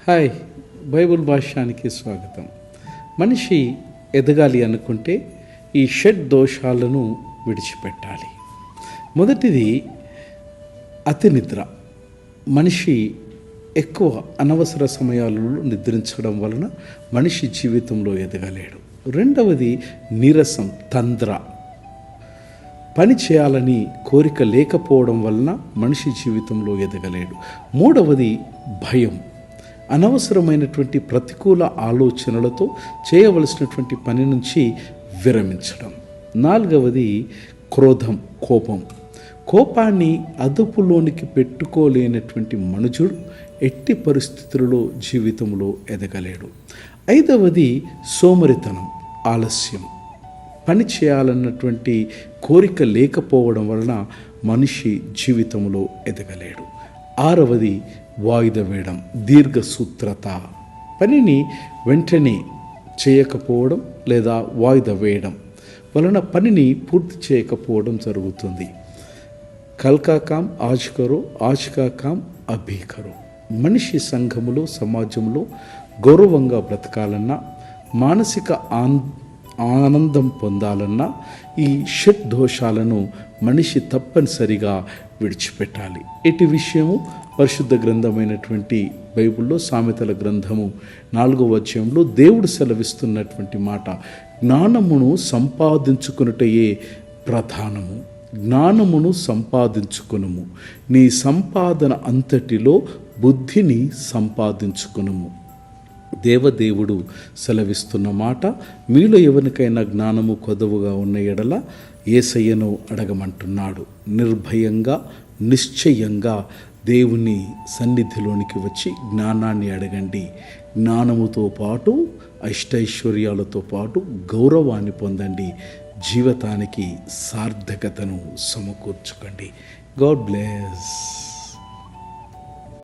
Hi, Bible భాష్యానికి స్వాగతం. మనిషి ఎదగాలి అనుకుంటే ఈ షడ్ దోషాలను విడిచిపెట్టాలి. మొదటిది అతి నిద్ర. మనిషి ఎక్కువ అనవసర సమయాలలో నిద్రించడం వలన మనిషి జీవితంలో ఎదగలేడు. రెండవది నీరసం, తంద్ర. పని చేయాలని కోరిక లేకపోవడం వలన మనిషి జీవితంలో ఎదగలేడు. మూడవది భయం. అనవసరమైనటువంటి ప్రతికూల ఆలోచనలతో చేయవలసినటువంటి పని నుంచి విరమించడం. నాలుగవది క్రోధం, కోపం. కోపాన్ని అదుపులోనికి పెట్టుకోలేనటువంటి మనుషుడు ఎట్టి పరిస్థితులలో జీవితంలో ఎదగలేడు. ఐదవది సోమరితనం, ఆలస్యం. పని చేయాలన్నటువంటి కోరిక లేకపోవడం వలన మనిషి జీవితంలో ఎదగలేడు. ఆరవది వాయిదా వేయడం, దీర్ఘసూత్రత. పనిని వెంటనే చేయకపోవడం లేదా వాయిదా వేయడం వలన పనిని పూర్తి చేయకపోవడం జరుగుతుంది. కల్కా కామ్ ఆజ్ కరో, ఆజ్ కా కామ్ అభీ కరో. మనిషి సంఘములో, సమాజంలో గౌరవంగా బ్రతకాలన్నా, మానసిక ఆనందం పొందాలన్నా ఈ షట్ దోషాలను మనిషి తప్పనిసరిగా విడిచిపెట్టాలి. ఎట్టి విషయము పరిశుద్ధ గ్రంథమైనటువంటి బైబిల్లో సామెతల గ్రంథము 4వ అధ్యాయంలో దేవుడు సెలవిస్తున్నటువంటి మాట, జ్ఞానమును సంపాదించుకున్నటయే ప్రధానము. జ్ఞానమును సంపాదించుకునుము, నీ సంపాదన అంతటిలో బుద్ధిని సంపాదించుకునుము. దేవదేవుడు సెలవిస్తున్న మాట, మీలో ఎవరికైనా జ్ఞానము కొదవగా ఉన్న ఎడల యేసయ్యను అడగమంటున్నాడు. నిర్భయంగా, నిశ్చయంగా దేవుని సన్నిధిలోనికి వచ్చి జ్ఞానాన్ని అడగండి. జ్ఞానముతో పాటు అష్టైశ్వర్యాలతో పాటు గౌరవాన్ని పొందండి. జీవితానికి సార్థకతను సమకూర్చుకోండి. God bless.